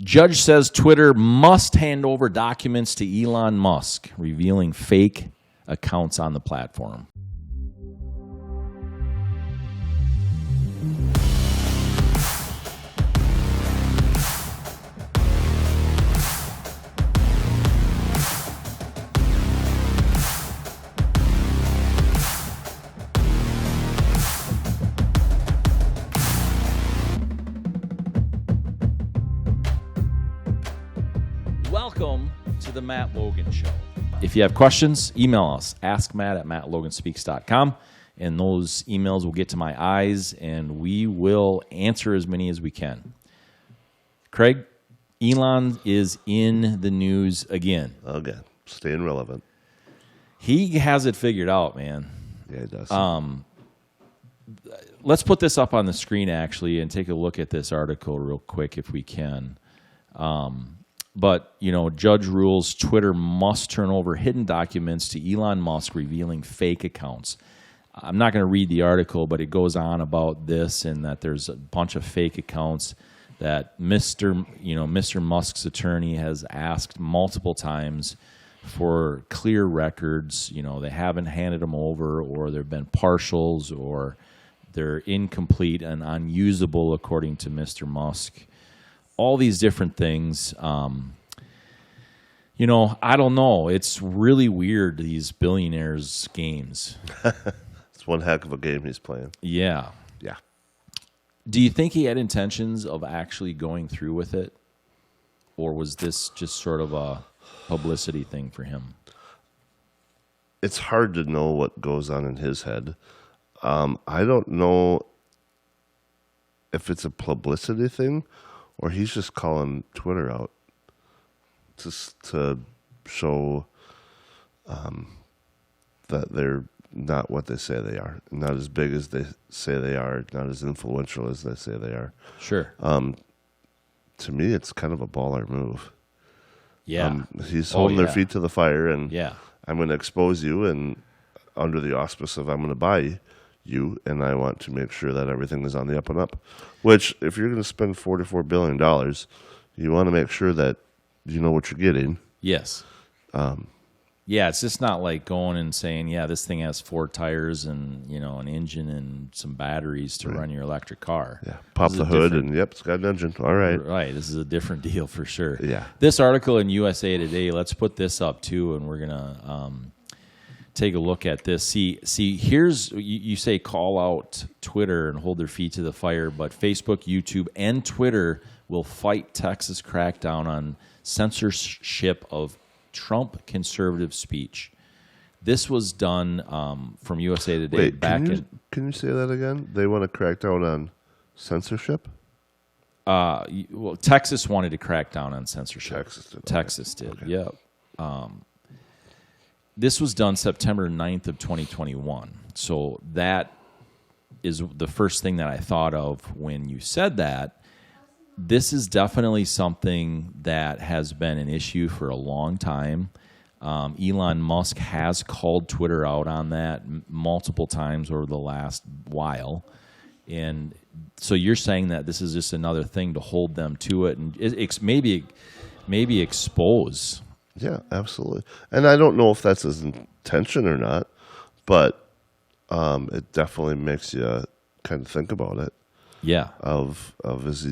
Judge says Twitter must hand over documents to Elon Musk, revealing fake accounts on the platform. Welcome to the Matt Logan Show. If you have questions, email us, AskMatt@MattLoganSpeaks.com, and those emails will get to my eyes, and we will answer as many as we can. Craig, Elon is in the news again. Okay, staying relevant. He has it figured out, man. Yeah, he does. Let's put this up on the screen, actually, and take a look at this article real quick if we can. But, you know, judge rules Twitter must turn over hidden documents to Elon Musk revealing fake accounts. I'm not going to read the article, but it goes on about this and that there's a bunch of fake accounts that Mr. Musk's attorney has asked multiple times for clear records. You know, they haven't handed them over, or there have been partials, or they're incomplete and unusable according to Mr. Musk. All these different things. You know, I don't know. It's really weird, these billionaires' games. It's one heck of a game he's playing. Yeah. Yeah. Do you think he had intentions of actually going through with it? Or was this just sort of a publicity thing for him? It's hard to know what goes on in his head. I don't know if it's a publicity thing or he's just calling Twitter out just to show that they're not what they say they are, not as big as they say they are, not as influential as they say they are. Sure. To me, it's kind of a baller move. Yeah. He's holding their feet to the fire, and I'm going to expose you, and under the auspice of I'm going to buy you, and I want to make sure that everything is on the up and up. Which, if you're going to spend $44 billion, you want to make sure that you know what you're getting. Yes. Yeah, it's just not like going and saying, yeah, this thing has 4 tires and, you know, an engine and some batteries to run your electric car. Yeah, pop the hood and, yep, it's got an engine. All right. Right, this is a different deal for sure. Yeah. This article in USA Today, let's put this up too, and we're going to take a look at this. See, here's, you say call out Twitter and hold their feet to the fire, but Facebook, YouTube, and Twitter will fight Texas crackdown on censorship of Trump conservative speech. This was done from USA Today. Wait, can you say that again? They want to crack down on censorship? Well, Texas wanted to crack down on censorship. Texas did. Okay. Yep. This was done September 9th of 2021. So that is the first thing that I thought of when you said that. This is definitely something that has been an issue for a long time. Elon Musk has called Twitter out on that multiple times over the last while. And so you're saying that this is just another thing to hold them to it and maybe expose. Yeah, absolutely. And I don't know if that's his intention or not, but it definitely makes you kind of think about it. Yeah. Does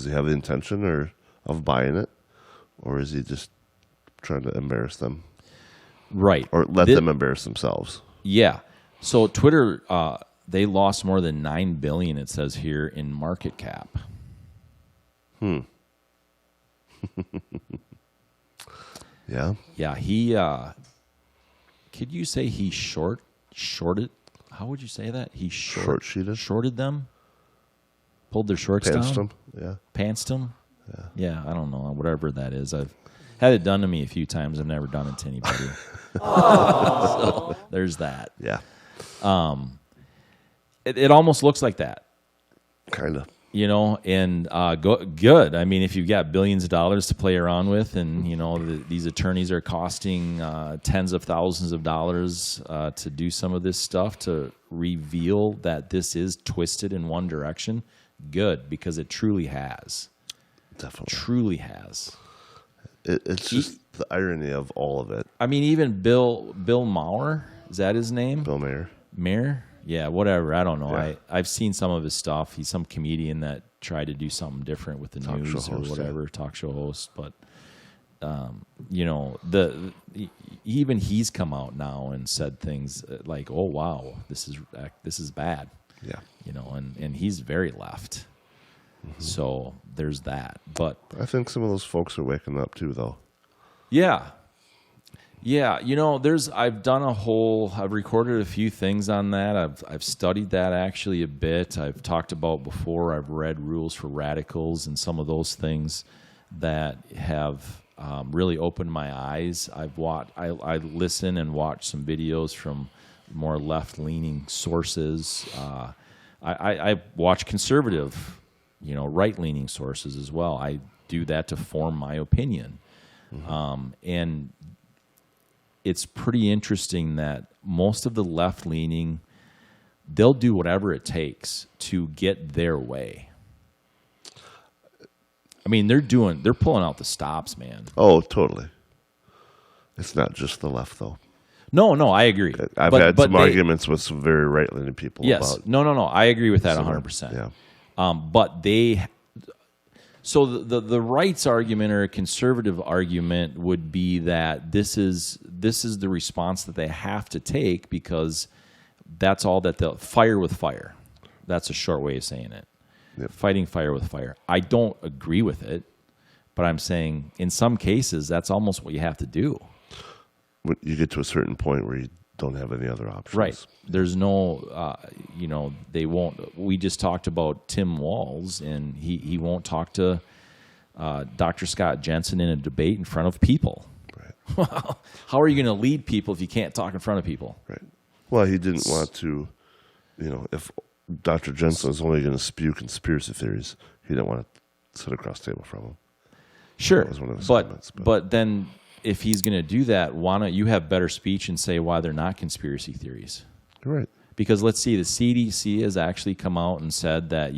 he have the intention of buying it, or is he just trying to embarrass them? Right. Or let them embarrass themselves? Yeah. So Twitter, they lost more than $9 billion, it says here, in market cap. Yeah. Yeah, he could you say he shorted? How would you say that? He shorted them? Pulled their shorts down? Pantsed them, yeah. Pantsed them? Yeah, I don't know. Whatever that is. I've had it done to me a few times. I've never done it to anybody. So there's that. Yeah. It almost looks like that. Kind of. You know, and good. I mean, if you've got billions of dollars to play around with, and you know these attorneys are costing tens of thousands of dollars to do some of this stuff to reveal that this is twisted in one direction, good, because it truly has. Definitely. Truly has. It's just the irony of all of it. I mean, even Bill Maher, is that his name? Bill Maher. Mayer? Yeah, whatever. I don't know. Yeah. I've seen some of his stuff. He's some comedian that tried to do something different with the news or whatever, talk show host. But even he's come out now and said things like, "Oh wow, this is bad." Yeah. And he's very left. Mm-hmm. So there's that. But I think some of those folks are waking up too, though. Yeah. Yeah, I've recorded a few things on that. I've studied that actually a bit. I've talked about before. I've read Rules for Radicals and some of those things that have really opened my eyes. I listen and watch some videos from more left-leaning sources. I watch conservative, right-leaning sources as well. I do that to form my opinion, and it's pretty interesting that most of the left-leaning, they'll do whatever it takes to get their way. I mean, they're pulling out the stops, man. Oh, totally. It's not just the left, though. No, I agree. I've had some arguments with some very right-leaning people. Yes, about no, I agree with that 100%. Yeah. But so the rights argument or a conservative argument would be that this is the response that they have to take because that's all that they'll fire with fire. That's a short way of saying it. Yep. Fighting fire with fire. I don't agree with it, but I'm saying in some cases that's almost what you have to do. When you get to a certain point where you don't have any other options. Right. There's no, they won't. We just talked about Tim Walz, and he won't talk to Dr. Scott Jensen in a debate in front of people. Right. How are you going to lead people if you can't talk in front of people? Right. Well, he didn't want to, if Dr. Jensen was only going to spew conspiracy theories, he didn't want to sit across the table from him. Sure. That was one of his comments, but then if he's going to do that, why don't you have better speech and say why they're not conspiracy theories? Right. Because let's see, the CDC has actually come out and said that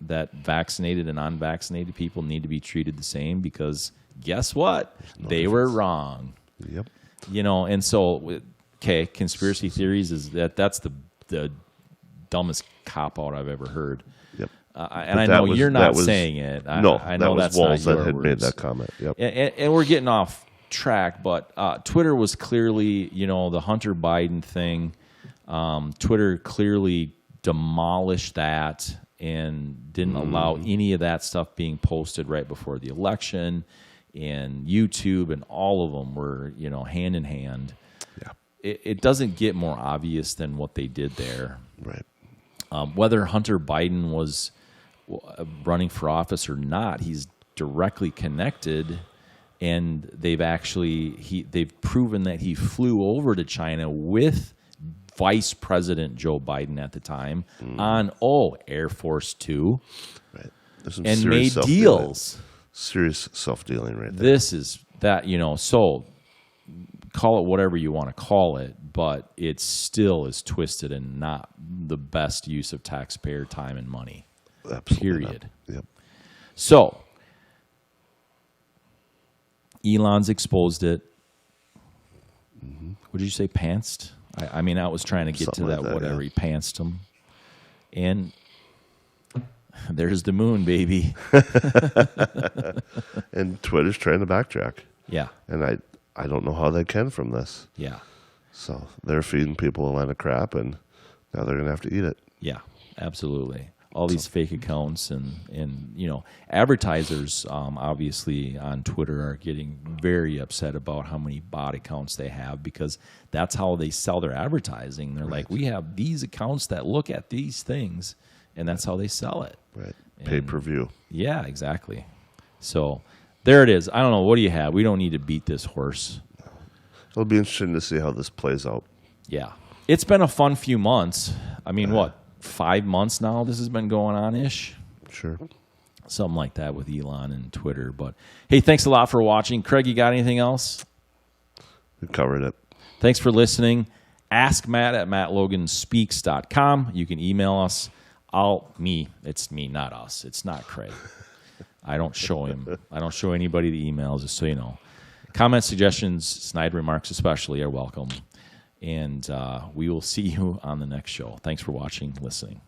that vaccinated and unvaccinated people need to be treated the same because guess what? They were wrong. Yep. And so, okay, conspiracy theories that's the dumbest cop-out I've ever heard. Yep. And I know you're not saying it. I know that's not your that had words. made that comment. Yep. And we're getting off track, but Twitter was clearly, the Hunter Biden thing. Twitter clearly demolished that and didn't allow any of that stuff being posted right before the election. And YouTube and all of them were, hand in hand. Yeah. It doesn't get more obvious than what they did there. Right. Whether Hunter Biden was running for office or not, he's directly connected. And they've proven that he flew over to China with Vice President Joe Biden at the time on Air Force Two, right? And made deals. Serious self-dealing right there. This is that, so call it whatever you want to call it, but it still is twisted and not the best use of taxpayer time and money. Absolutely period. Not. Yep. So Elon's exposed it. Mm-hmm. What did you say, pantsed? I mean, I was trying to get Something to that, like that, whatever. yeah. He pantsed him. And there's the moon, baby. And Twitter's trying to backtrack. Yeah. And I don't know how they can from this. Yeah. So they're feeding people a line of crap, and now they're going to have to eat it. Yeah, absolutely. All these fake accounts and advertisers obviously on Twitter are getting very upset about how many bot accounts they have because that's how they sell their advertising. They're like, we have these accounts that look at these things, and that's how they sell it. Right. Pay-per-view. Yeah, exactly. So there it is. I don't know. What do you have? We don't need to beat this horse. It'll be interesting to see how this plays out. Yeah. It's been a fun few months. I mean, 5 months now this has been going on-ish? Sure. Something like that with Elon and Twitter. But, hey, thanks a lot for watching. Craig, you got anything else? We covered it. Thanks for listening. Ask Matt at mattloganspeaks.com. You can email us. It's me, not us. It's not Craig. I don't show him. I don't show anybody the emails, just so you know. Comments, suggestions, snide remarks especially are welcome. And we will see you on the next show. Thanks for watching, listening.